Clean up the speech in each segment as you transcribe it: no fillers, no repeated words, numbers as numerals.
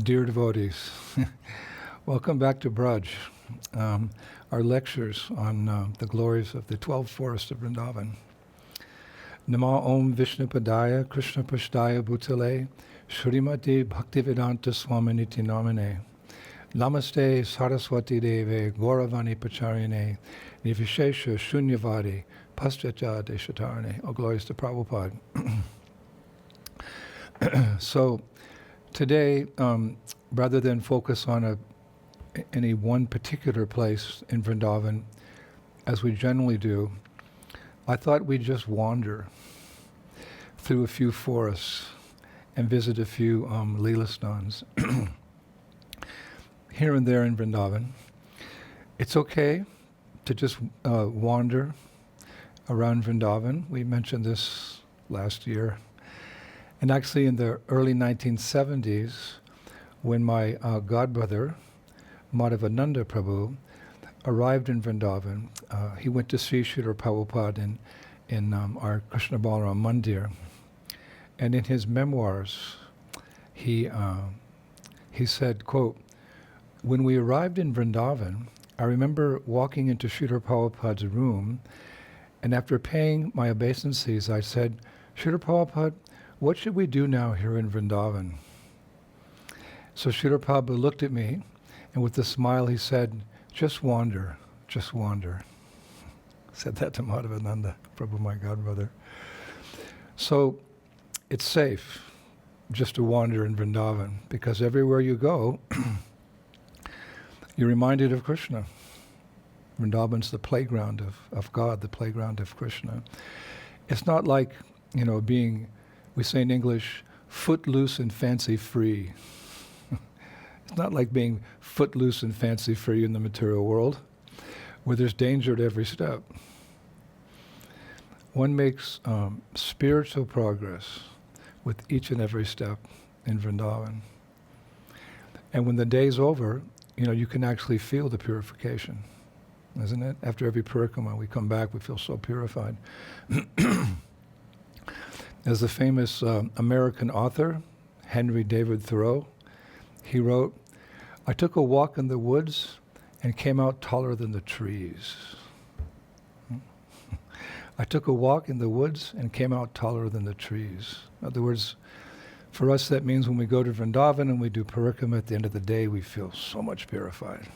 Dear devotees, welcome back to Braj, our lectures on the glories of the 12 forests of Vrindavan. Nama Om Vishnupadaya Krishna Pashtaya Bhutale Shrimati Bhaktivedanta Swaminiti Namane Namaste Saraswati Deve Gauravani Pacharine Nivishesha Shunyavadi Pastyacha Deshatarane. Oh, glories to Prabhupada. So, today, rather than focus on any one particular place in Vrindavan, as we generally do, I thought we'd just wander through a few forests and visit a few Leela stans here and there in Vrindavan. It's okay to just wander around Vrindavan. We mentioned this last year. And actually in the early 1970s, when my godbrother, Madhavananda Prabhu, arrived in Vrindavan, he went to see Srila Prabhupada in our Krishna Balarama Mandir. And in his memoirs, he said, quote, "When we arrived in Vrindavan, I remember walking into Srila Prabhupada's room, and after paying my obeisances, I said, 'Srila Prabhupada, what should we do now here in Vrindavan?' So Srila Prabhupada looked at me, and with a smile he said, 'Just wander, just wander.'" Said that to Madhavananda Prabhu, my godbrother. So it's safe just to wander in Vrindavan, because everywhere you go, you're reminded of Krishna. Vrindavan's the playground of God, the playground of Krishna. It's not like, being, we say in English, footloose and fancy-free. It's not like being footloose and fancy-free in the material world, where there's danger at every step. One makes spiritual progress with each and every step in Vrindavan. And when the day's over, you can actually feel the purification, isn't it? After every parikrama, we come back, we feel so purified. As the famous American author, Henry David Thoreau, he wrote, "I took a walk in the woods and came out taller than the trees." I took a walk in the woods and came out taller than the trees. In other words, for us that means when we go to Vrindavan and we do parikrama, at the end of the day, we feel so much purified.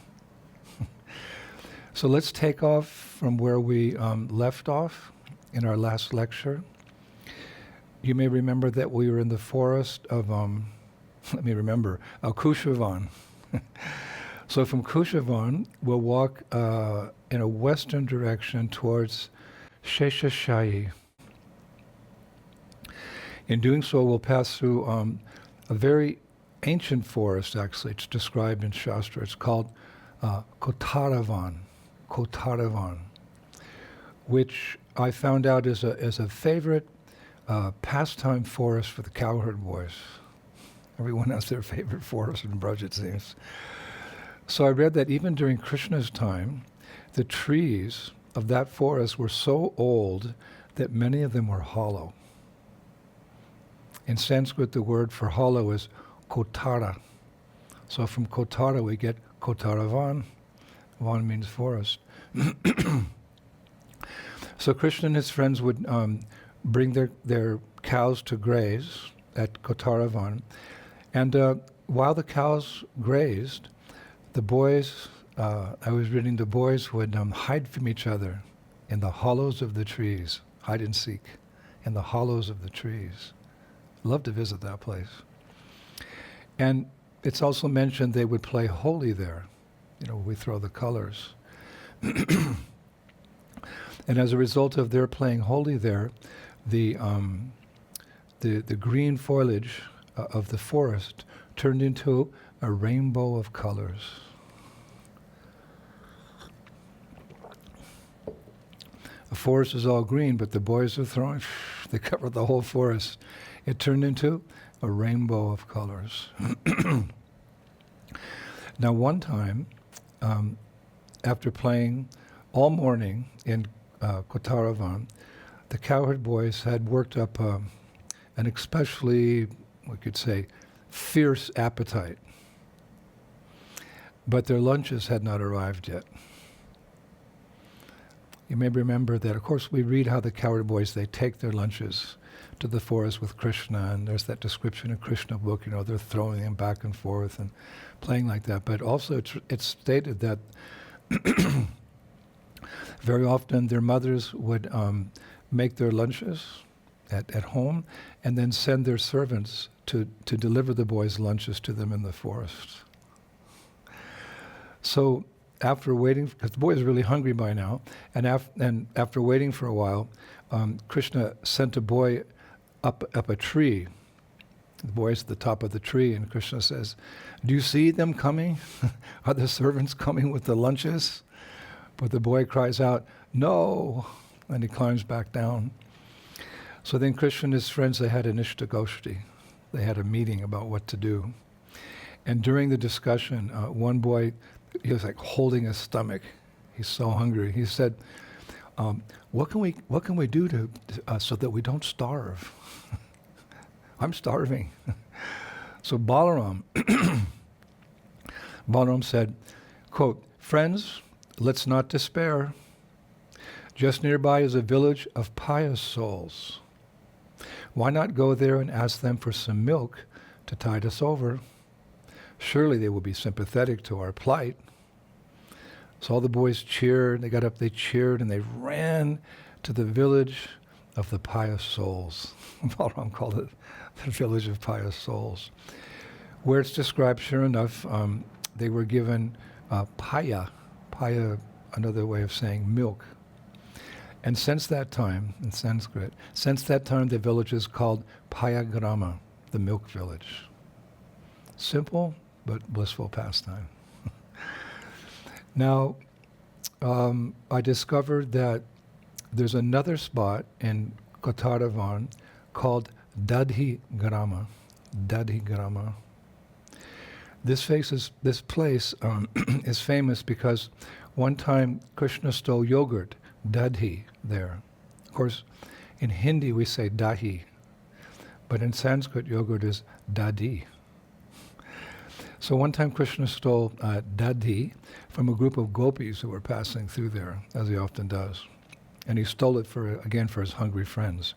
So let's take off from where we left off in our last lecture. You may remember that we were in the forest of, Kotaravan. So from Kotaravan, we'll walk in a western direction towards Sheshashayi. In doing so, we'll pass through a very ancient forest, actually. It's described in Shastra. It's called Kotaravan, which I found out is a favorite pastime forest for the Cowherd Boys. Everyone has their favorite forest in Braj, it seems. So I read that even during Krishna's time, the trees of that forest were so old that many of them were hollow. In Sanskrit, the word for hollow is Kotara. So from Kotara we get Kotaravan. Van means forest. So Krishna and his friends would bring their cows to graze at Kotaravan. And while the cows grazed, the boys, I was reading, the boys would hide from each other in the hollows of the trees, hide and seek in the hollows of the trees. Love to visit that place. And it's also mentioned they would play holy there. We throw the colors. And as a result of their playing holy there, the green foliage of the forest turned into a rainbow of colors. The forest is all green, but the boys are throwing, they covered the whole forest. It turned into a rainbow of colors. Now one time, after playing all morning in Kotaravan, the Cowherd Boys had worked up an especially, we could say, fierce appetite. But their lunches had not arrived yet. You may remember that, of course, we read how the Cowherd Boys, they take their lunches to the forest with Krishna, and there's that description in Krishna book, they're throwing them back and forth and playing like that. But also it's stated that very often their mothers would make their lunches at home and then send their servants to deliver the boys' lunches to them in the forest. So after waiting, because the boy is really hungry by now, and after waiting for a while, Krishna sent a boy up a tree. The boy's at the top of the tree, and Krishna says, "Do you see them coming? Are the servants coming with the lunches?" But the boy cries out, "No!" And he climbs back down. So then Krishna and his friends, they had an Ishtagoshti. They had a meeting about what to do. And during the discussion, one boy, he was like holding his stomach. He's so hungry. He said, "What can we do to so that we don't starve? I'm starving." So Balaram said, quote, "Friends, let's not despair. Just nearby is a village of pious souls. Why not go there and ask them for some milk to tide us over? Surely they will be sympathetic to our plight." So all the boys cheered, they got up, they cheered, and they ran to the village of the pious souls. Balaram called it the village of pious souls, where it's described, sure enough, they were given paya, another way of saying milk. And since that time, in Sanskrit, the village is called Payagrama, the milk village. Simple, but blissful pastime. Now, I discovered that there's another spot in Kotaravan called Dadhi Garam. Dadhi Garam. This place is famous because one time Krishna stole yogurt, Dadhi, there. Of course, in Hindi we say dahi, but in Sanskrit yogurt is dadi. So one time Krishna stole Dadhi from a group of gopis who were passing through there, as he often does. And he stole it for his hungry friends.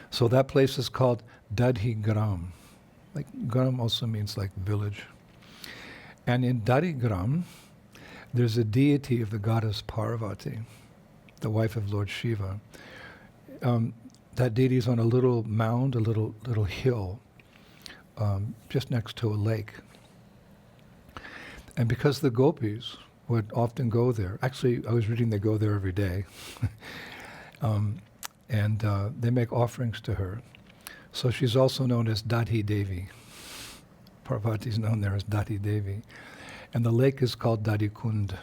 So that place is called Dadhi Garam. Like Garam also means like village. And in Dadhi Garam, there's a deity of the goddess Parvati, the wife of Lord Shiva. That deity is on a little mound, a little hill, just next to a lake. And because the gopis would often go there, actually I was reading they go there every day, and they make offerings to her. So she's also known as Dadhi Devi. Parvati is known there as Dadhi Devi. And the lake is called Dadhi Kund.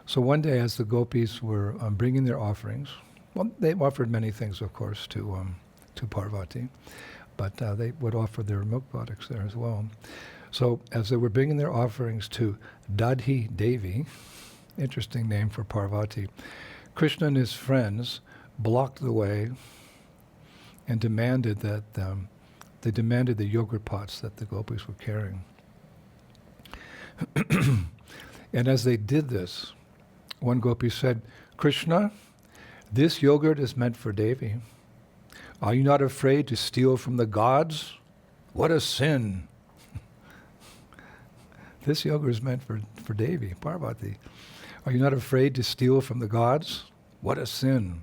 So one day as the gopis were bringing their offerings, well, they offered many things, of course, to Parvati, but they would offer their milk products there as well. So as they were bringing their offerings to Dadhi Devi, interesting name for Parvati, Krishna and his friends blocked the way and demanded that they demanded the yogurt pots that the gopis were carrying. And as they did this, one gopi said, "Krishna, this yogurt is meant for Devi. Are you not afraid to steal from the gods? What a sin!" This yogurt is meant for Devi, Parvati. Are you not afraid to steal from the gods? What a sin.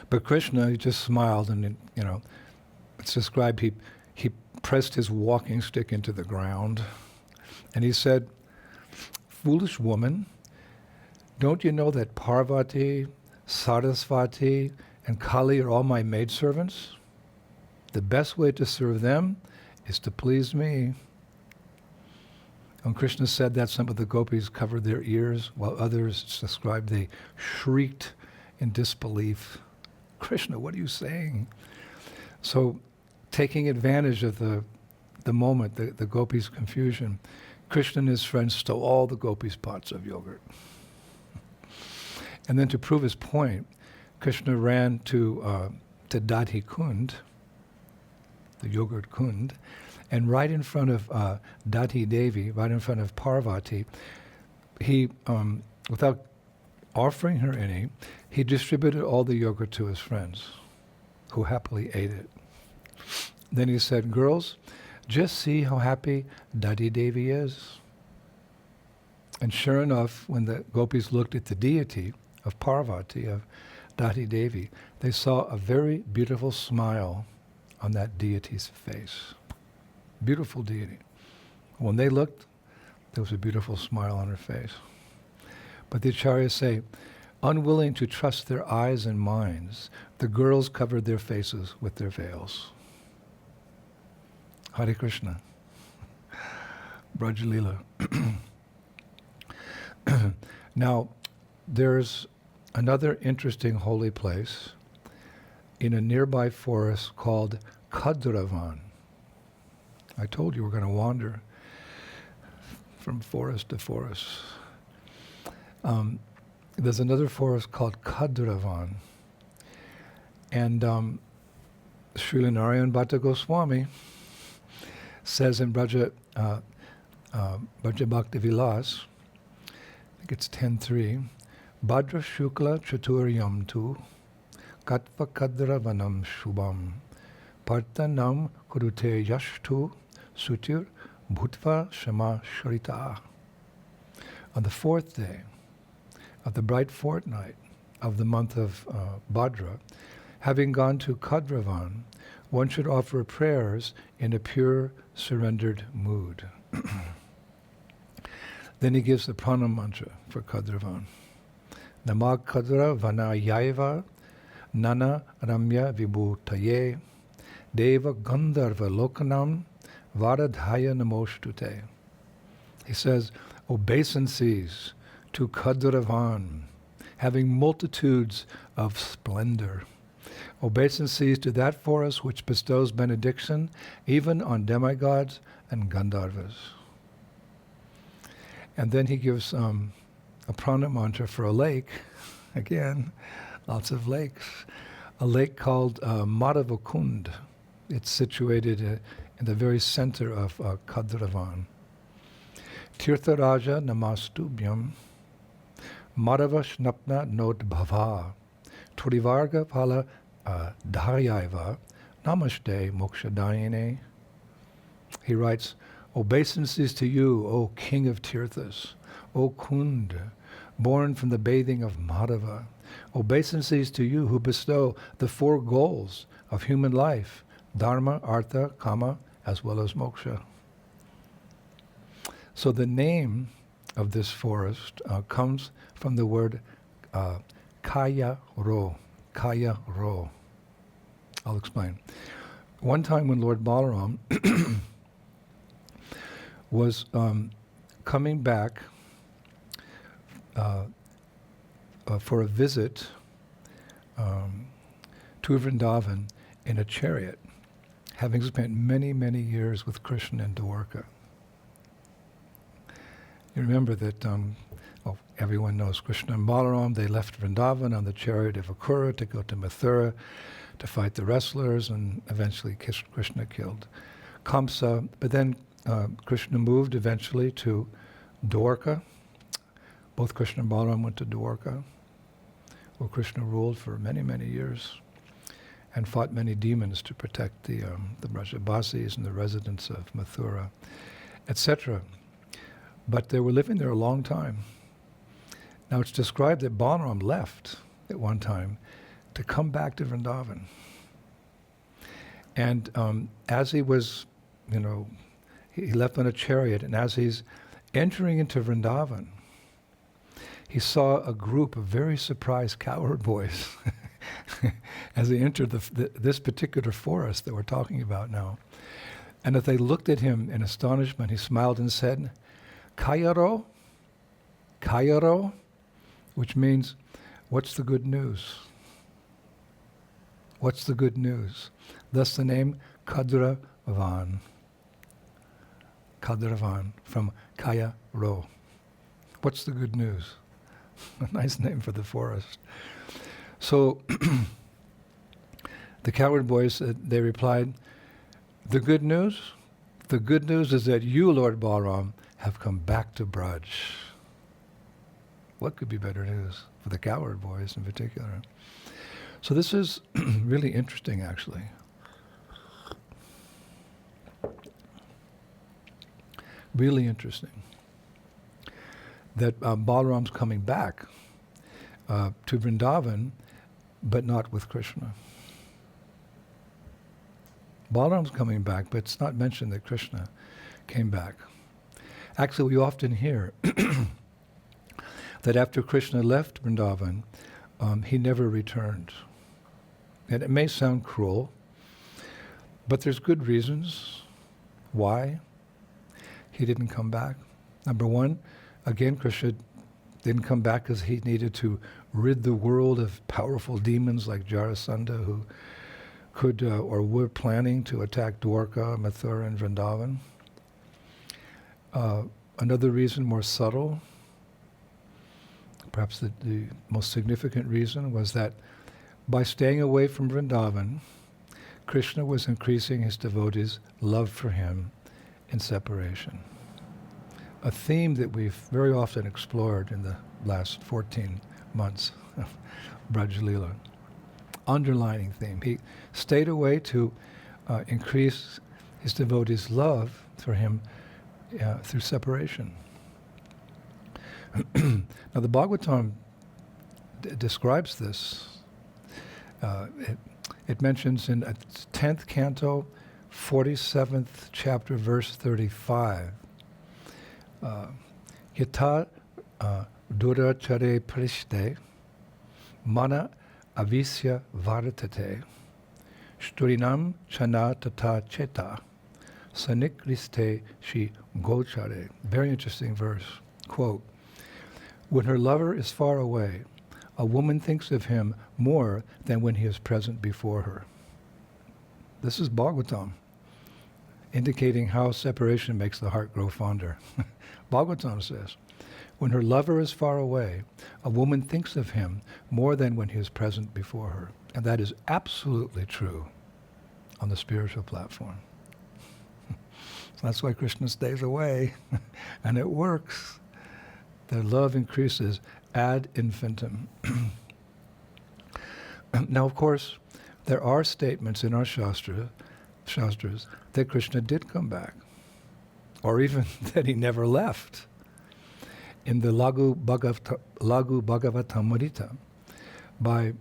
But Krishna, he just smiled, and it's described he pressed his walking stick into the ground, and he said, "Foolish woman, don't you know that Parvati, Sarasvati, and Kali are all my maidservants? The best way to serve them is to please me." When Krishna said that, some of the gopis covered their ears, while others, it's described, they shrieked in disbelief. "Krishna, what are you saying?" So, taking advantage of the moment, the gopis' confusion, Krishna and his friends stole all the gopis' pots of yogurt. And then to prove his point, Krishna ran to to Dadhi Kund, the yogurt kund, and right in front of Dadhi Devi, right in front of Parvati, he, without offering her any, he distributed all the yogurt to his friends, who happily ate it. Then he said, girls, just see how happy Dadhi Devi is. And sure enough, when the gopis looked at the deity of Parvati, of Dadhi Devi, they saw a very beautiful smile on that deity's face. Beautiful deity. When they looked, there was a beautiful smile on her face. But the Acharyas say, unwilling to trust their eyes and minds, the girls covered their faces with their veils. Hare Krishna. Braj Leela. Now, there's another interesting holy place in a nearby forest called Khadravan. I told you we're going to wander from forest to forest. There's another forest called Kotaravan. And Srila Narayan Bhatta Goswami says in Braja Bhakti Vilas, I think it's 10.3, Bhadra Shukla Chaturyam tu Katva Kadravanam Shubham Partanam Kurute Yashtu Sutir Bhutva Shama Shrita. On the fourth day of the bright fortnight of the month of Bhadra, having gone to Khadravan, one should offer prayers in a pure, surrendered mood. Then he gives the pranam mantra for Khadravan. Namag Khadra Vanayaiva Nana Ramya Vibhutaye Deva Gandharva Lokanam Varadhaya Namoshtute. He says, obeisances to Khadravan, having multitudes of splendor. Obeisances to that forest which bestows benediction even on demigods and Gandharvas. And then he gives a pranam mantra for a lake. Again, lots of lakes. A lake called Madhavakund. It's situated in the very center of Khadravan. Tirtharaja namastubhyam Madhava Shnapna Nod Bhava Turivarga Pala Dharyaiva Namaste Mokshadayane. He writes, obeisances to you, O King of Tirthas, O Kund, born from the bathing of Madhava. Obeisances to you who bestow the four goals of human life, dharma, artha, kama, as well as moksha. So the name of this forest comes from the word kaya ro. Kaya ro. I'll explain. One time when Lord Balarama was coming back for a visit to Vrindavan in a chariot, having spent many, many years with Krishna in Dwarka. You remember that everyone knows Krishna and Balarama. They left Vrindavan on the chariot of Akura to go to Mathura to fight the wrestlers, and eventually Krishna killed Kamsa. But then Krishna moved eventually to Dwarka. Both Krishna and Balarama went to Dwarka, where Krishna ruled for many, many years and fought many demons to protect the Brajabasis and the residents of Mathura, etc. But they were living there a long time. Now it's described that Balarama left at one time to come back to Vrindavan. And as he was, he left on a chariot, and as he's entering into Vrindavan, he saw a group of very surprised Cowherd Boys as he entered this particular forest that we're talking about now. And as they looked at him in astonishment, he smiled and said, Kayaro, Kayaro, which means, what's the good news? What's the good news? Thus the name Khadravan. Khadravan, from Kaya Ro. What's the good news? A nice name for the forest. So The Cowherd Boys, they replied, the good news is that you, Lord Balarama, have come back to Braj. What could be better news for the Cowherd Boys in particular? So this is really interesting, actually. Really interesting that Balaram's coming back to Vrindavan, but not with Krishna. Balaram's coming back, but it's not mentioned that Krishna came back. Actually, we often hear that after Krishna left Vrindavan, he never returned. And it may sound cruel, but there's good reasons why he didn't come back. Number one, again, Krishna didn't come back because he needed to rid the world of powerful demons like Jarasandha, who could or were planning to attack Dwarka, Mathura, and Vrindavan. Another reason, more subtle, perhaps the most significant reason, was that by staying away from Vrindavan, Krishna was increasing his devotees' love for him in separation. A theme that we've very often explored in the last 14 months of Braj Leela. Underlining theme. He stayed away to increase his devotees' love for him through separation. Now the Bhagavatam describes this. It mentions in 10th canto, 47th chapter, verse 35. Yata durachare prishte mana avisya vartate shturinam chana tata cheta sanikriste shi gochare. Very interesting verse. Quote, when her lover is far away, a woman thinks of him more than when he is present before her. This is Bhagavatam, indicating how separation makes the heart grow fonder. Bhagavatam says, when her lover is far away, a woman thinks of him more than when he is present before her. And that is absolutely true on the spiritual platform. So that's why Krishna stays away, and it works. Their love increases ad infinitum. Now, of course, there are statements in our Shastras that Krishna did come back, or even that he never left. In the Lagu Bhagavatamrita by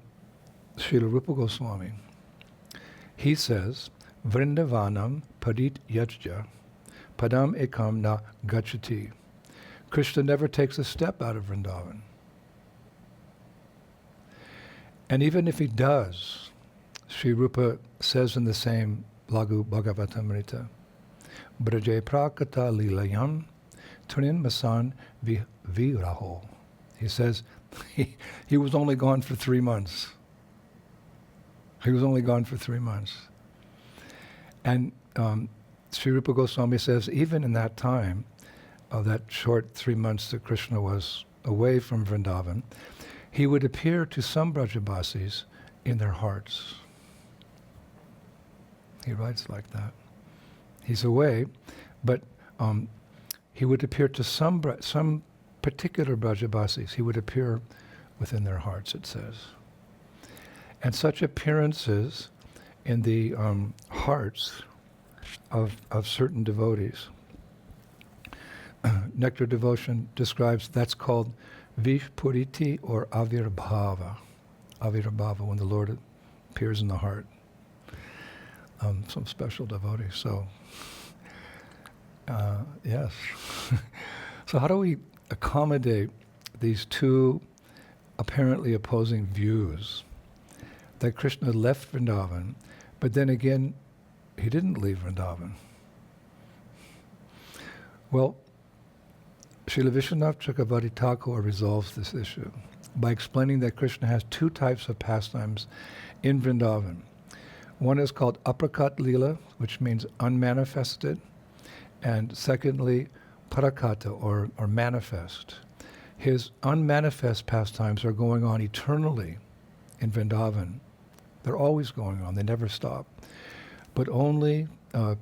Srila Rupa Goswami, he says, Vrindavanam parit yajja padam ekam na gachati. Krishna never takes a step out of Vrindavan. And even if he does, Sri Rupa says in the same Lagu Bhagavatamrita, Braje prakata lilayam tunin masan viraho. He says he was only gone for 3 months. He was only gone for 3 months. And Sri Rupa Goswami says even in that time, of that short 3 months that Krishna was away from Vrindavan, he would appear to some Brajabasis in their hearts. He writes like that. He's away, but he would appear to some particular Brajabasis. He would appear within their hearts, it says. And such appearances in the hearts of certain devotees, Nectar Devotion describes that's called Vishpuriti or Avirbhava. Avirbhava, when the Lord appears in the heart. Some special devotees. So, yes. So how do we accommodate these two apparently opposing views? That Krishna left Vrindavan, but then again, he didn't leave Vrindavan. Well, Srila Vishwanath Chakravarti Thakur resolves this issue by explaining that Krishna has two types of pastimes in Vrindavan. One is called Aprakat Leela, which means unmanifested, and secondly, Parakata, or manifest. His unmanifest pastimes are going on eternally in Vrindavan, They're always going on. They never stop. But only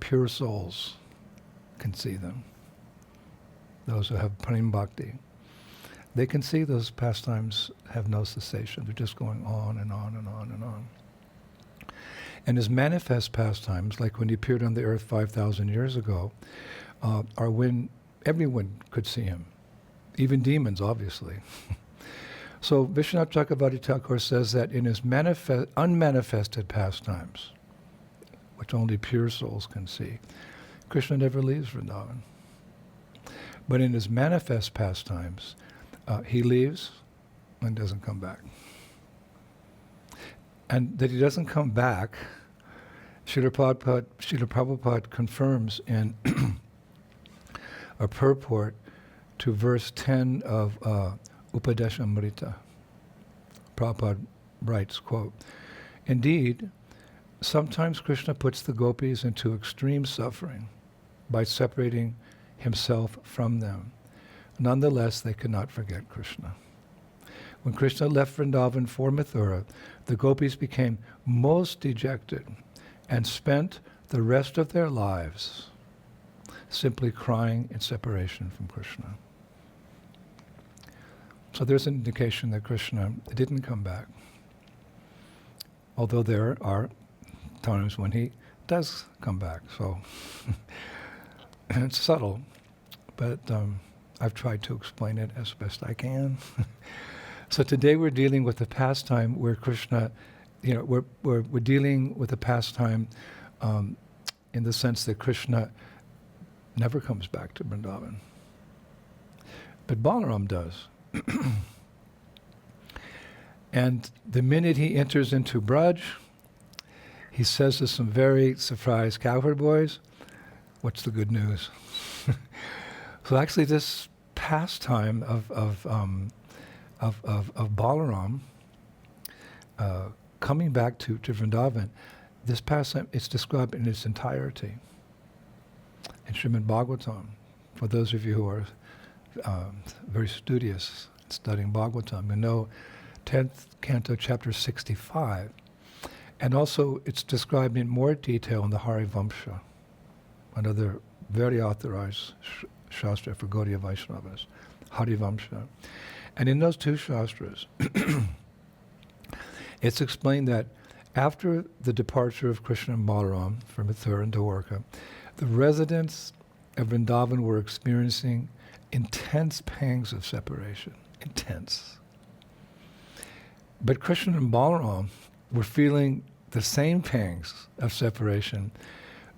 pure souls can see them. Those who have Prem Bhakti. They can see those pastimes have no cessation. They're just going on and on and on and on. And his manifest pastimes, like when he appeared on the earth 5,000 years ago, are when everyone could see him. Even demons, obviously. So Vishwanath Chakravarti Thakur says that in his unmanifested pastimes, which only pure souls can see, Krishna never leaves Vrindavan. But in his manifest pastimes, he leaves and doesn't come back. And that he doesn't come back, Srila Prabhupada confirms in a purport to verse 10 of Upadeshamrita. Prabhupada writes, quote, "Indeed, sometimes Krishna puts the gopis into extreme suffering by separating himself from them. Nonetheless, they cannot forget Krishna. When Krishna left Vrindavan for Mathura, the gopis became most dejected and spent the rest of their lives simply crying in separation from Krishna." So there's an indication that Krishna didn't come back. Although there are times when he does come back. So it's subtle, but I've tried to explain it as best I can. So today we're dealing with a pastime where Krishna, we're dealing with a pastime in the sense that Krishna never comes back to Vrindavan. But Balaram does. And the minute he enters into Braj, he says to some very surprised Cowherd Boys, "What's the good news?" So actually this pastime of Balaram coming back to Vrindavan, this pastime, it's described in its entirety in Srimad Bhagavatam. For those of you who are very studious studying Bhagavatam, you know 10th canto, chapter 65. And also it's described in more detail in the Harivamsha, another very authorized shastra for Gaudiya Vaishnavas, Harivamsha. And in those two shastras, it's explained that after the departure of Krishna and Balaram from Mathura and Dwarka, the residents of Vrindavan were experiencing intense pangs of separation. Intense. But Krishna and Balaram were feeling the same pangs of separation,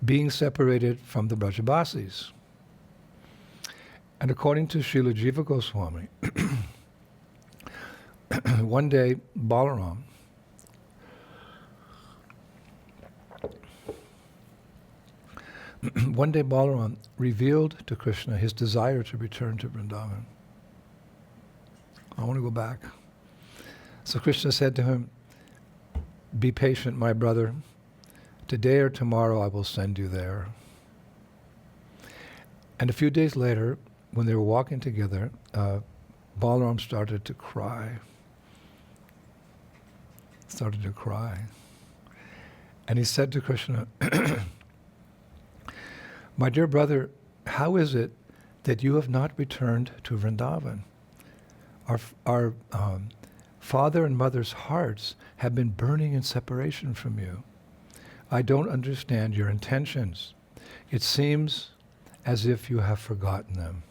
being separated from the Brajabasis. And according to Srila Jiva Goswami, one day Balaram revealed to Krishna his desire to return to Vrindavan. "I want to go back." So Krishna said to him, "Be patient, my brother. Today or tomorrow I will send you there." And a few days later, when they were walking together, Balaram started to cry. And he said to Krishna, "My dear brother, how is it that you have not returned to Vrindavan? Our father and mother's hearts have been burning in separation from you. I don't understand your intentions. It seems as if you have forgotten them."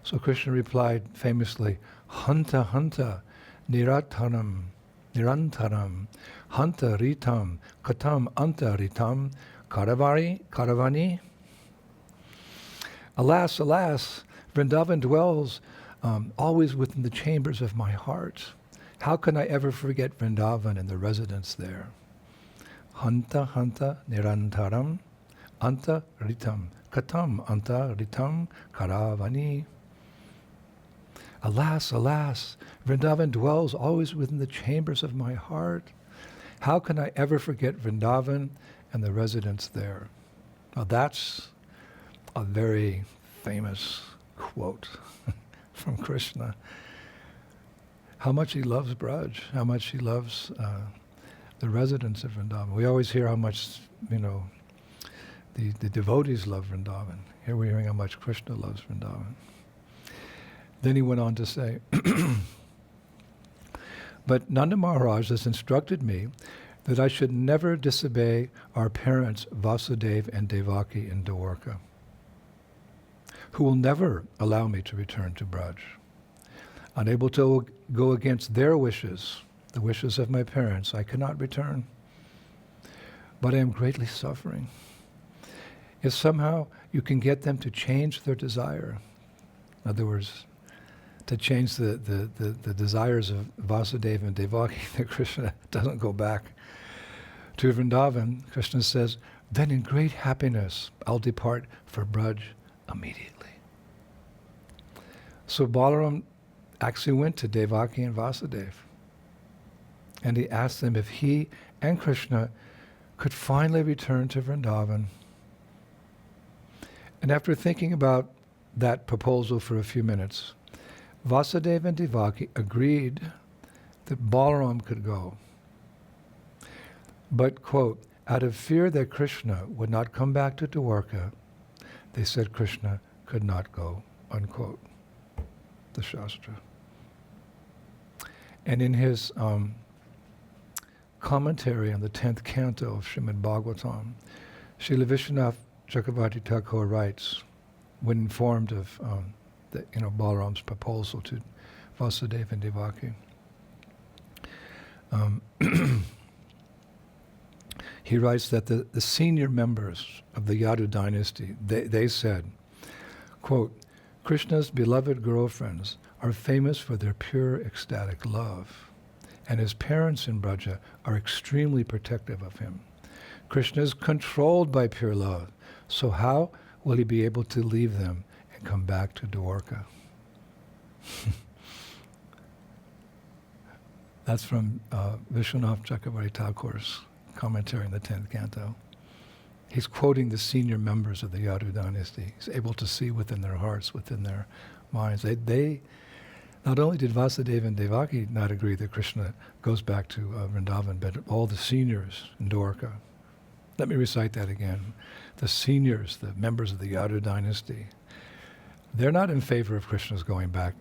So Krishna replied famously, "Hanta hanta nirantaram, hanta ritam, katam anta ritam, Kataravani. Alas, alas, Vrindavan dwells always within the chambers of my heart. How can I ever forget Vrindavan and the residents there? Hanta hanta nirantaram, anta ritam, katam anta ritam, Kataravani. Alas, alas, Vrindavan dwells always within the chambers of my heart. How can I ever forget Vrindavan and the residents there?" Now that's a very famous quote from Krishna. How much he loves Braj, how much he loves the residents of Vrindavan. We always hear how much, the devotees love Vrindavan. Here we're hearing how much Krishna loves Vrindavan. Then he went on to say, but Nanda Maharaj has instructed me that I should never disobey our parents Vasudeva and Devaki in Dwarka, who will never allow me to return to Braj. Unable to go against their wishes, the wishes of my parents, I cannot return. But I am greatly suffering. If somehow you can get them to change their desire, in other words, to change the desires of Vasudeva and Devaki, that Krishna doesn't go back to Vrindavan, Krishna says, then in great happiness I'll depart for Braj immediately. So Balaram actually went to Devaki and Vasudeva, and he asked them if he and Krishna could finally return to Vrindavan. And after thinking about that proposal for a few minutes, Vasudeva and Devaki agreed that Balaram could go. But, quote, out of fear that Krishna would not come back to Dwarka, they said Krishna could not go, unquote, the Shastra. And in his commentary on the 10th canto of Srimad Bhagavatam, Srila Vishwanath Chakravarti Thakur writes, when informed of Balaram's proposal to Vasudeva and Devaki, he writes that the senior members of the Yadu dynasty, they said, quote, Krishna's beloved girlfriends are famous for their pure ecstatic love, and his parents in Braja are extremely protective of him. Krishna is controlled by pure love, so how will he be able to leave them and come back to Dwarka? That's from Vishwanath Chakravarti Thakur's commentary in the 10th canto. He's quoting the senior members of the Yadu dynasty. He's able to see within their hearts, within their minds. They not only did Vasudeva and Devaki not agree that Krishna goes back to Vrindavan, but all the seniors in Dwarka. Let me recite that again. The seniors, the members of the Yadu dynasty, they're not in favor of Krishna's going back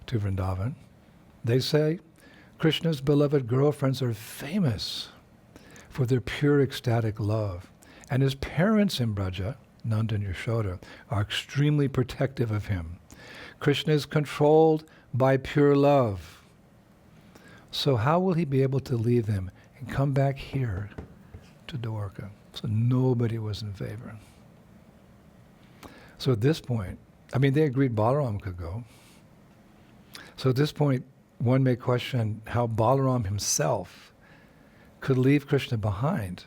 to Vrindavan. They say Krishna's beloved girlfriends are famous for their pure ecstatic love, and his parents in Braja, Nanda and Yashoda, are extremely protective of him. Krishna is controlled by pure love. So how will he be able to leave them and come back here to Dwarka? So nobody was in favor. So at this point, they agreed Balaram could go. So at this point, one may question how Balaram himself could leave Krishna behind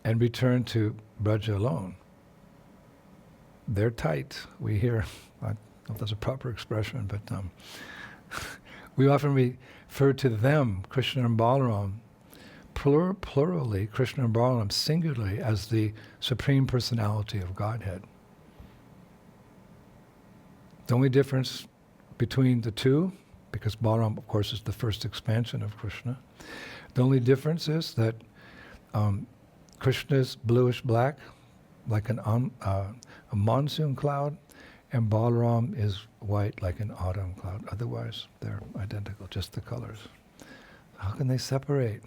and return to Braja alone. They're tight. We hear, I don't know if that's a proper expression, but we often refer to them, Krishna and Balaram, plurally, Krishna and Balaram singularly, as the Supreme Personality of Godhead. The only difference between the two, because Balaram, of course, is the first expansion of Krishna, the only difference is that Krishna is bluish-black, like a monsoon cloud, and Balaram is white, like an autumn cloud. Otherwise, they're identical, just the colors. How can they separate?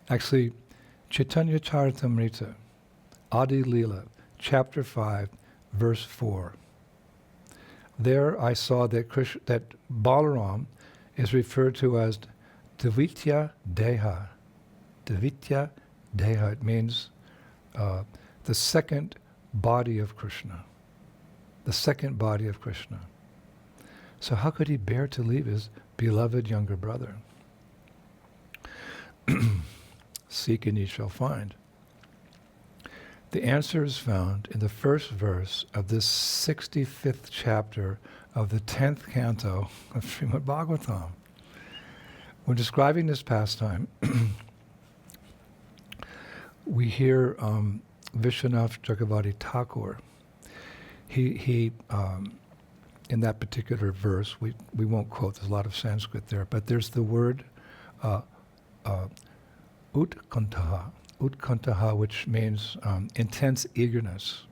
Actually, Chaitanya Charitamrita, Adi Leela, chapter 5, verse 4. There I saw that Balaram is referred to as Dvitya Deha. Dvitya Deha, it means the second body of Krishna. The second body of Krishna. So how could he bear to leave his beloved younger brother? Seek and ye shall find. The answer is found in the first verse of this 65th chapter of the 10th canto of Srimad Bhagavatam. When describing this pastime, we hear Vishwanath Chakravarti Thakur. He in that particular verse, we won't quote, there's a lot of Sanskrit there, but there's the word utkantaha, which means intense eagerness.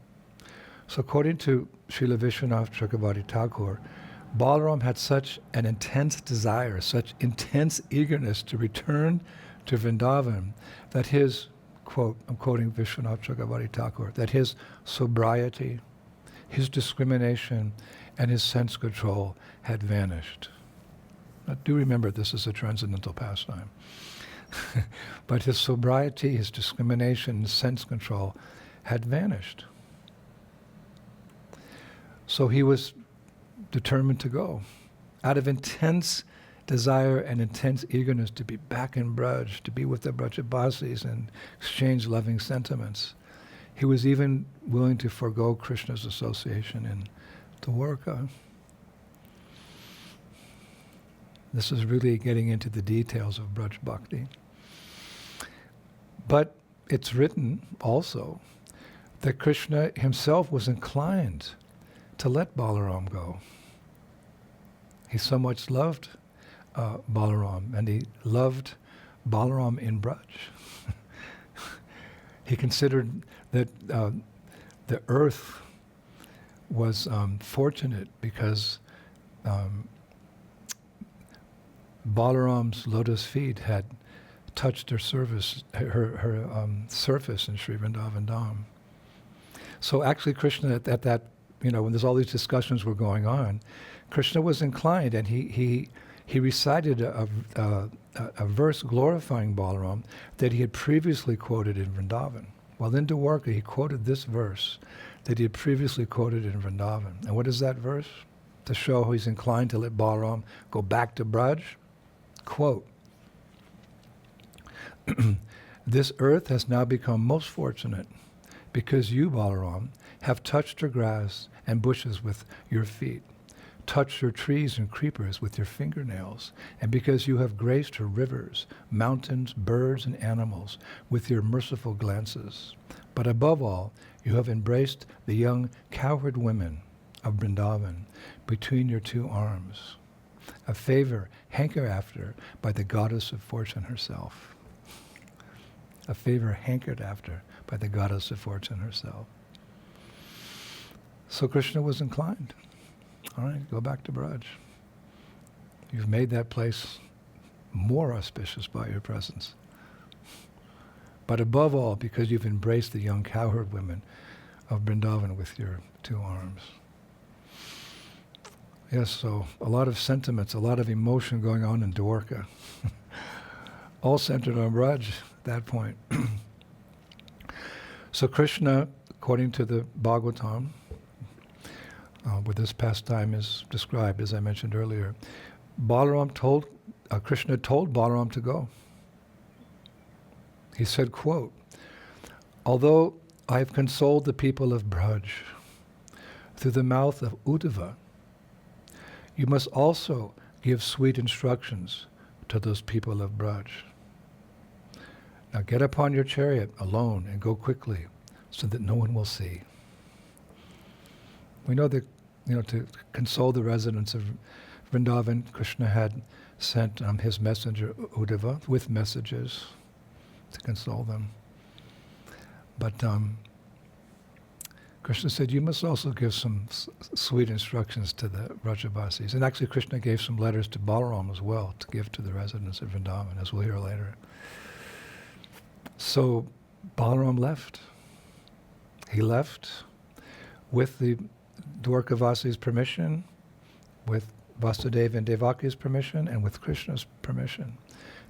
So according to Srila Vishwanath Chakravarti Thakur, Balaram had such an intense desire, such intense eagerness to return to Vrindavan, that his, quote, I'm quoting Vishwanath Chakravarti Thakur, that his sobriety, his discrimination, and his sense control had vanished. Now, do remember this is a transcendental pastime. But his sobriety, his discrimination, his sense control had vanished. So he was determined to go, out of intense desire and intense eagerness to be back in Braj, to be with the Brajabasis and exchange loving sentiments. He was even willing to forego Krishna's association in Dwarka. This is really getting into the details of Braj Bhakti. But it's written also that Krishna himself was inclined to let Balaram go. He so much loved Balaram, and he loved Balaram in Braj. He considered that the earth was fortunate because Balaram's lotus feet had touched her surface in Sri Vrindavan Dham. So actually Krishna at that, when there's all these discussions were going on, Krishna was inclined, and he recited a verse glorifying Balaram that he had previously quoted in Vrindavan. While in Dwarka, he quoted this verse that he had previously quoted in Vrindavan. And what is that verse? To show how he's inclined to let Balaram go back to Braj. Quote, "This earth has now become most fortunate because you, Balaram, have touched her grass and bushes with your feet, touched her trees and creepers with your fingernails, and because you have graced her rivers, mountains, birds, and animals with your merciful glances. But above all, you have embraced the young cowherd women of Vrindavan between your two arms, a favor hankered after by the goddess of fortune herself." A favor hankered after by the goddess of fortune herself. So Krishna was inclined. All right, go back to Braj. You've made that place more auspicious by your presence. But above all, because you've embraced the young cowherd women of Vrindavan with your two arms. Yes, so a lot of sentiments, a lot of emotion going on in Dwarka. All centered on Braj at that point. So Krishna, according to the Bhagavatam, where this pastime is described, as I mentioned earlier, Krishna told Balaram to go. He said, quote, "Although I have consoled the people of Braj through the mouth of Uddhava, you must also give sweet instructions to those people of Braj. Now get upon your chariot alone and go quickly so that no one will see." We know that, to console the residents of Vrindavan, Krishna had sent his messenger Uddhava with messages to console them. But Krishna said, you must also give some sweet instructions to the Brajabasis. And actually Krishna gave some letters to Balaram as well to give to the residents of Vrindavan, as we'll hear later. So Balaram left. He left with the Dwarkavasi's permission, with Vasudeva and Devaki's permission, and with Krishna's permission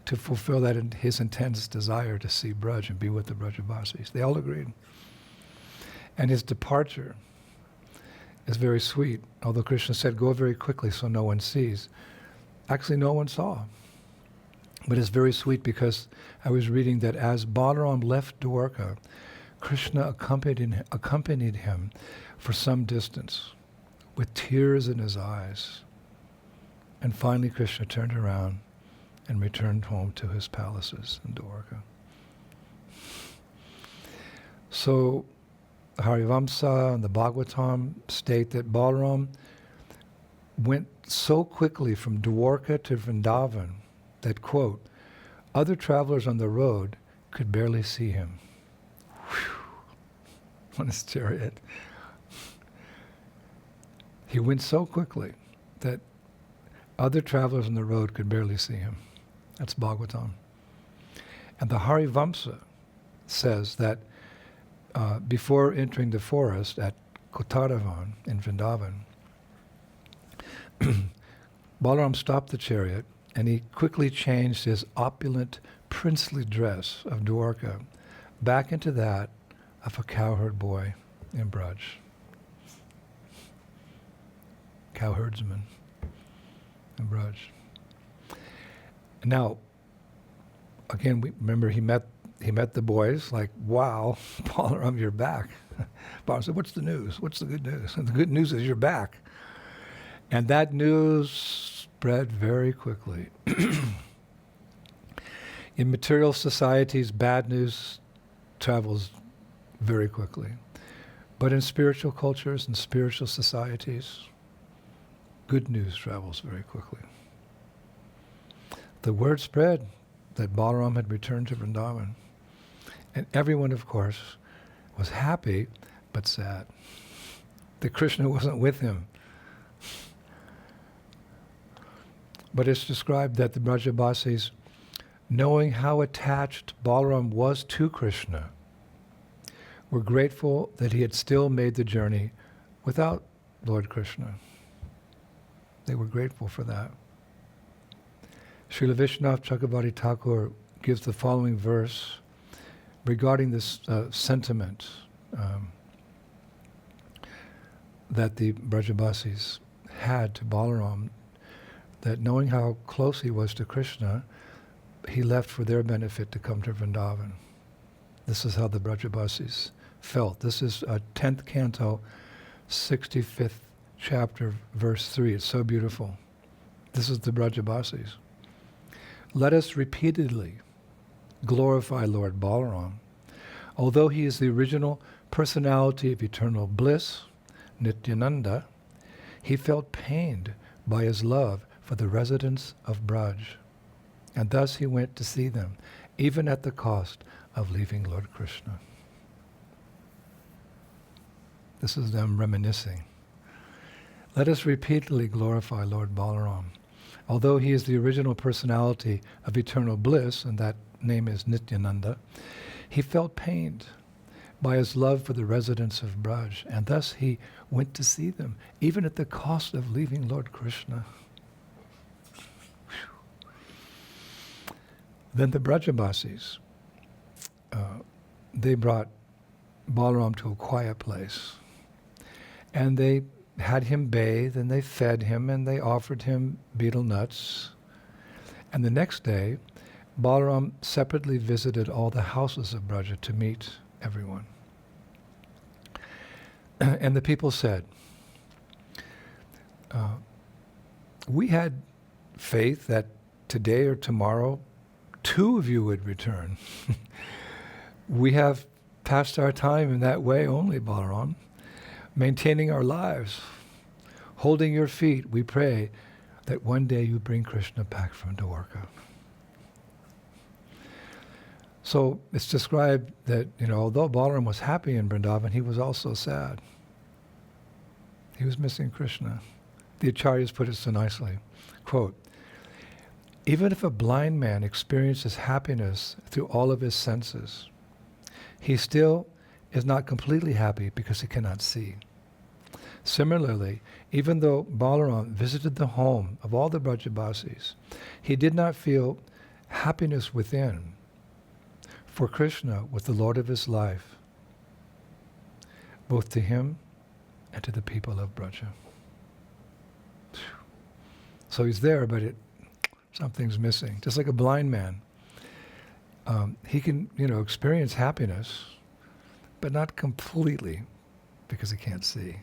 to fulfill that his intense desire to see Braj and be with the Brajabasis. They all agreed. And his departure is very sweet. Although Krishna said, go very quickly so no one sees. Actually, no one saw. But it's very sweet because I was reading that as Balaram left Dwarka, Krishna accompanied him for some distance with tears in his eyes. And finally Krishna turned around and returned home to his palaces in Dwarka. So Harivamsa and the Bhagavatam state that Balaram went so quickly from Dwarka to Vrindavan that, quote, other travelers on the road could barely see him. Whew. On his chariot. He went so quickly that other travelers on the road could barely see him. That's Bhagavatam. And the Harivamsa says that before entering the forest at Kotaravan in Vrindavan, Balaram stopped the chariot and he quickly changed his opulent, princely dress of Dwarka back into that of a cowherd boy in Braj. Cowherdsman in Braj. Now, again, we remember he met the boys, like, wow, Balaram, you're back. Balaram said, what's the news? What's the good news? And the good news is you're back. And that news spread very quickly. In material societies, bad news travels very quickly. But in spiritual cultures and spiritual societies, good news travels very quickly. The word spread that Balaram had returned to Vrindavan. And everyone, of course, was happy, but sad. That Krishna wasn't with him. But it's described that the Brajabasis, knowing how attached Balaram was to Krishna, were grateful that he had still made the journey without Lord Krishna. They were grateful for that. Srila Vishwanath Chakravarti Thakur gives the following verse regarding this sentiment that the Brajabasis had to Balaram, that knowing how close he was to Krishna, he left for their benefit to come to Vrindavan. This is how the Brajabasis felt. This is 10th canto, 65th chapter, verse 3. It's so beautiful. This is the Brajabasis. Let us repeatedly glorify Lord Balaram. Although he is the original personality of eternal bliss, Nityananda, he felt pained by his love for the residents of Braj, and thus he went to see them, even at the cost of leaving Lord Krishna. This is them reminiscing. Let us repeatedly glorify Lord Balaram. Although he is the original personality of eternal bliss, and that name is Nityananda, he felt pained by his love for the residents of Braj, and thus he went to see them, even at the cost of leaving Lord Krishna. Whew. Then the Brajabasis, they brought Balaram to a quiet place, and they had him bathe, and they fed him, and they offered him betel nuts. And the next day, Balaram separately visited all the houses of Braja to meet everyone. And the people said, we had faith that today or tomorrow, 2 of you would return. We have passed our time in that way only, Balaram, maintaining our lives. Holding your feet, we pray that one day you bring Krishna back from Dwarka. So it's described that, although Balaram was happy in Vrindavan, he was also sad. He was missing Krishna. The Acharyas put it so nicely. Quote, even if a blind man experiences happiness through all of his senses, he still is not completely happy because he cannot see. Similarly, even though Balaram visited the home of all the Brajabasis, he did not feel happiness within, for Krishna was the Lord of his life, both to him and to the people of Braja. So he's there, but something's missing. Just like a blind man, he can, experience happiness, but not completely, because he can't see.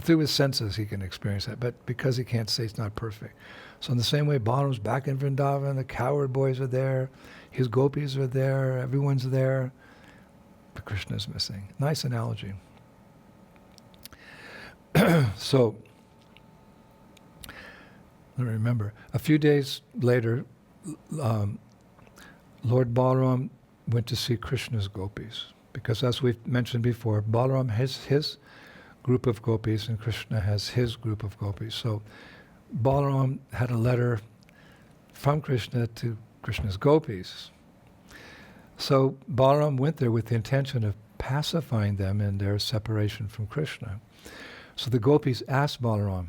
Through his senses he can experience that, but because he can't see, it's not perfect. So in the same way, Balaram's back in Vrindavan, the Cowherd Boys are there, his gopis are there, everyone's there, but Krishna's missing. Nice analogy. So, let me remember, a few days later, Lord Balaram went to see Krishna's gopis, because as we've mentioned before, Balaram has his group of gopis and Krishna has his group of gopis. So Balaram had a letter from Krishna to Krishna's gopis. So Balaram went there with the intention of pacifying them in their separation from Krishna. So the gopis asked Balaram,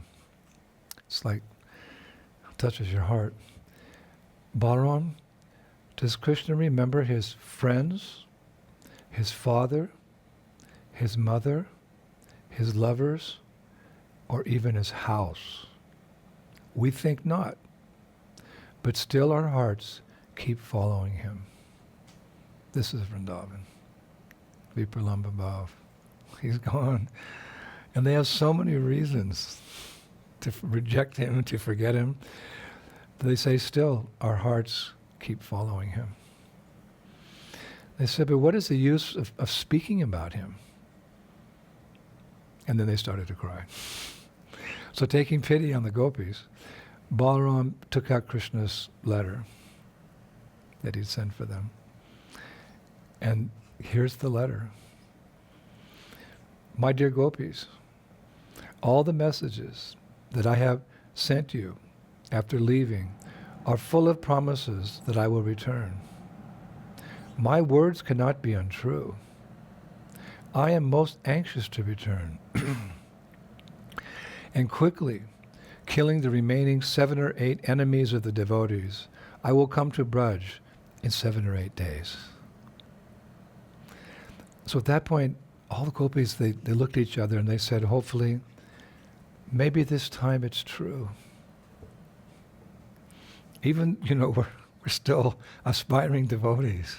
it's like, touches your heart, Balaram, does Krishna remember his friends, his father, his mother, his lovers, or even his house? We think not, but still our hearts keep following him. This is Vrindavan. Vipralamba Bhav. He's gone. And they have so many reasons to reject him, to forget him. But they say still, our hearts keep following him. They said, but what is the use of speaking about him? And then they started to cry. So taking pity on the gopis, Balaram took out Krishna's letter that he'd sent for them. And here's the letter. My dear gopis, all the messages that I have sent you after leaving are full of promises that I will return. My words cannot be untrue. I am most anxious to return. And quickly, killing the remaining 7 or 8 enemies of the devotees, I will come to Braj in 7 or 8 days. So at that point, all the gopis, they looked at each other and they said, hopefully, maybe this time it's true. Even, we're still aspiring devotees.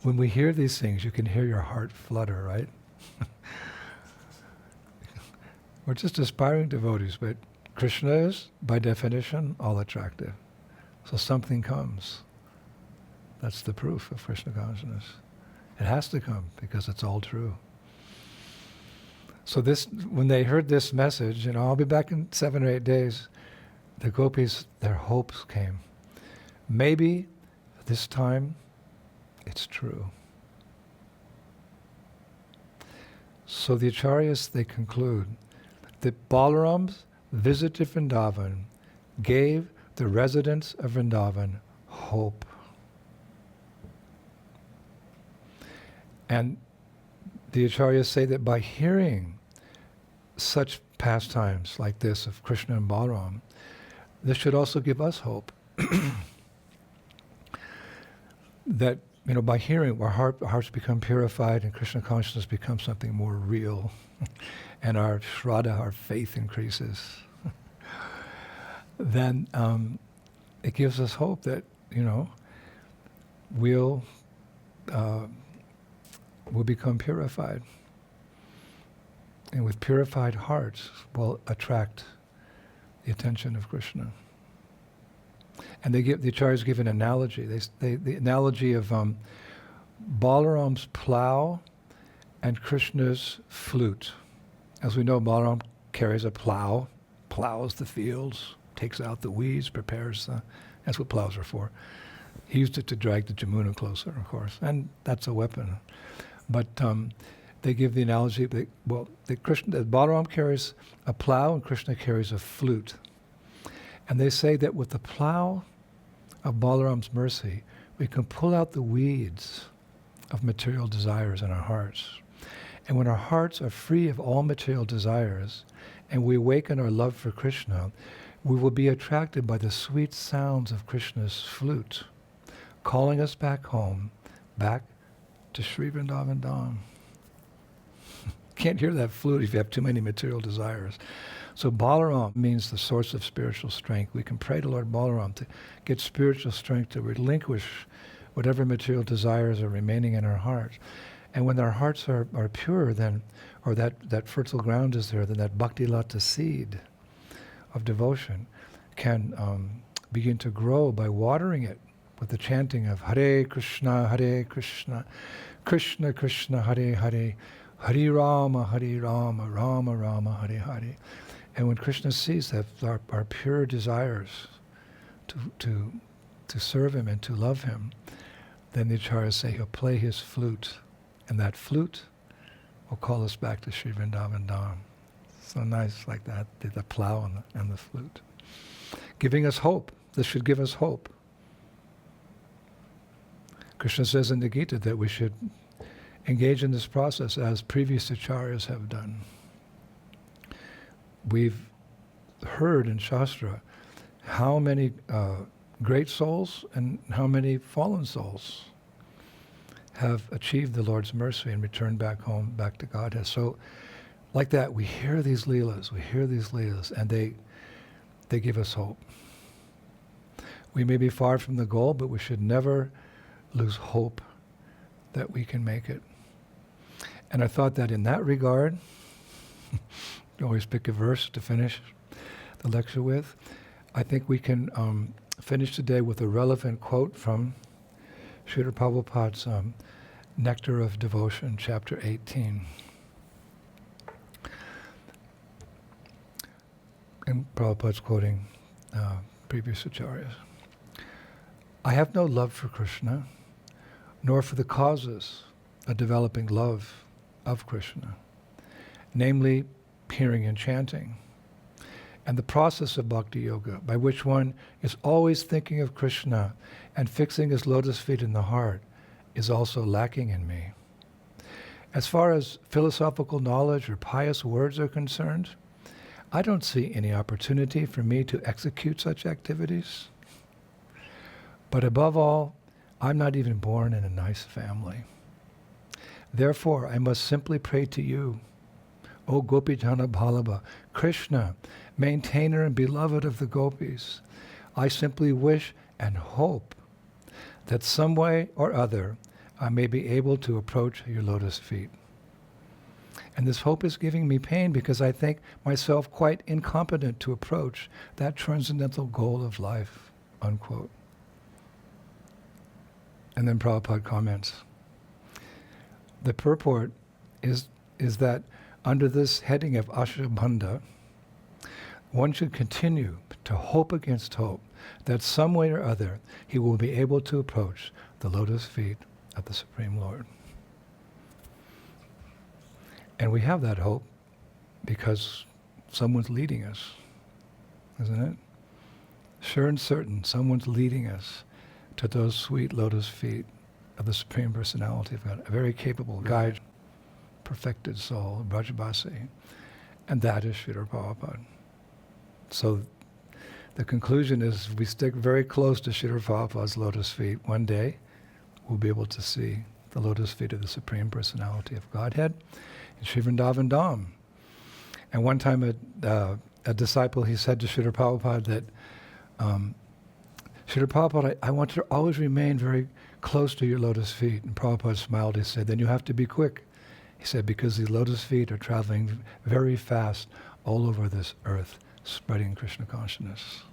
When we hear these things, you can hear your heart flutter, right? We're just aspiring devotees, but Krishna is, by definition, all attractive. So something comes. That's the proof of Krishna consciousness. It has to come because it's all true. So when they heard this message, I'll be back in 7 or 8 days, the gopis, their hopes came. Maybe this time it's true. So the Acharyas, they conclude that Balaram's visit to Vrindavan gave the residents of Vrindavan hope. And the Acharyas say that by hearing such pastimes like this of Krishna and Balaram, this should also give us hope. That, by hearing, our hearts become purified and Krishna consciousness becomes something more real. And our shraddha, our faith increases. Then it gives us hope that, we'll become purified. And with purified hearts, we'll attract the attention of Krishna. And the Acharyas give an analogy. The analogy of Balaram's plow and Krishna's flute. As we know, Balaram carries a plow, plows the fields, takes out the weeds, prepares that's what plows are for. He used it to drag the Jamuna closer, of course, and that's a weapon. But they give the analogy that Balaram carries a plow and Krishna carries a flute. And they say that with the plow of Balaram's mercy, we can pull out the weeds of material desires in our hearts. And when our hearts are free of all material desires, and we awaken our love for Krishna, we will be attracted by the sweet sounds of Krishna's flute, calling us back home, back to Sri Vrindavan Dham. Can't hear that flute if you have too many material desires. So Balaram means the source of spiritual strength. We can pray to Lord Balaram to get spiritual strength to relinquish whatever material desires are remaining in our hearts. And when our hearts are pure, then, or that fertile ground is there, then that bhakti lata seed of devotion can begin to grow by watering it with the chanting of Hare Krishna, Krishna Krishna, Hare Hare, Hare Rama, Rama Rama, Hare Hare. And when Krishna sees that our pure desires to serve him and to love him, then the Acharyas say he'll play his flute, and that flute will call us back to Sri Vrindavan Dham. So nice like that, the plow and the flute. Giving us hope. This should give us hope. Krishna says in the Gita that we should engage in this process as previous Acharyas have done. We've heard in Shastra how many great souls and how many fallen souls have achieved the Lord's mercy and returned back home, back to Godhead. So like that, we hear these leelas, and they give us hope. We may be far from the goal, but we should never lose hope that we can make it. And I thought that in that regard, you always pick a verse to finish the lecture with. I think we can finish today with a relevant quote from Srila Prabhupada's Nectar of Devotion, chapter 18. And Prabhupada's quoting previous Acharyas. I have no love for Krishna, nor for the causes of developing love of Krishna, namely hearing and chanting, and the process of bhakti yoga, by which one is always thinking of Krishna and fixing his lotus feet in the heart, is also lacking in me. As far as philosophical knowledge or pious words are concerned, I don't see any opportunity for me to execute such activities. But above all, I'm not even born in a nice family. Therefore, I must simply pray to you, O Gopijana Bhalaba, Krishna, maintainer and beloved of the gopis. I simply wish and hope that some way or other I may be able to approach your lotus feet. And this hope is giving me pain because I think myself quite incompetent to approach that transcendental goal of life, unquote. And then Prabhupada comments, the purport is that under this heading of Ashabandha, one should continue to hope against hope that some way or other he will be able to approach the lotus feet of the Supreme Lord. And we have that hope because someone's leading us, isn't it? Sure and certain, someone's leading us to those sweet lotus feet of the Supreme Personality of God, a very capable guide, perfected soul, Brajabasi, and that is Srila Prabhupada. So the conclusion is we stick very close to Srila Prabhupada's lotus feet. One day we'll be able to see the lotus feet of the Supreme Personality of Godhead in Sri Vrindavan Dham. And one time a disciple, he said to Srila Prabhupada that, Srila Prabhupada, I want to always remain very close to your lotus feet. And Prabhupada smiled, he said, then you have to be quick. He said, because the lotus feet are traveling very fast all over this earth, spreading Krishna consciousness.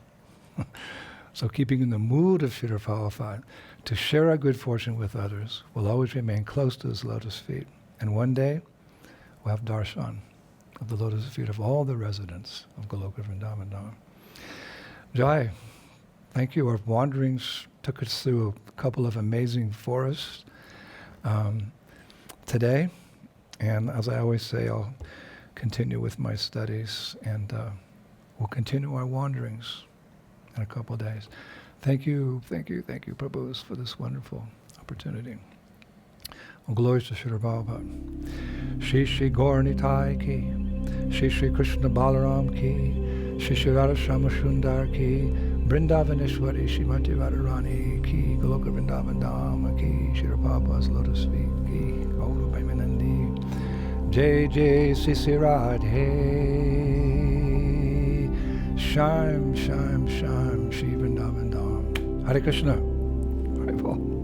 So keeping in the mood of Srila Prabhupada, to share our good fortune with others, we'll always remain close to his lotus feet. And one day, we'll have darshan of the lotus feet of all the residents of Goloka Vrindavan Dham. Jai, thank you. Our wanderings took us through a couple of amazing forests today. And as I always say, I'll continue with my studies and we'll continue our wanderings in a couple of days. Thank you, Prabhus, for this wonderful opportunity. All glories to Srila Prabhupada. Shri Shri Gaur Nitai ki, Shri Shri Krishna Balaram ki, Shri Shri Radha Shama Sundar ki, Vrindavaneshwari Shrimati Radharani ki, Goloka Vrindavan Dham ki, Srila Prabhupada's lotus feet ki, Gauru Bhaimanandi, Jai Jai Sisi Radhe, Shime, Shime, Shime, Shri Vrindavan Dham. Hare Krishna. Hare Bol.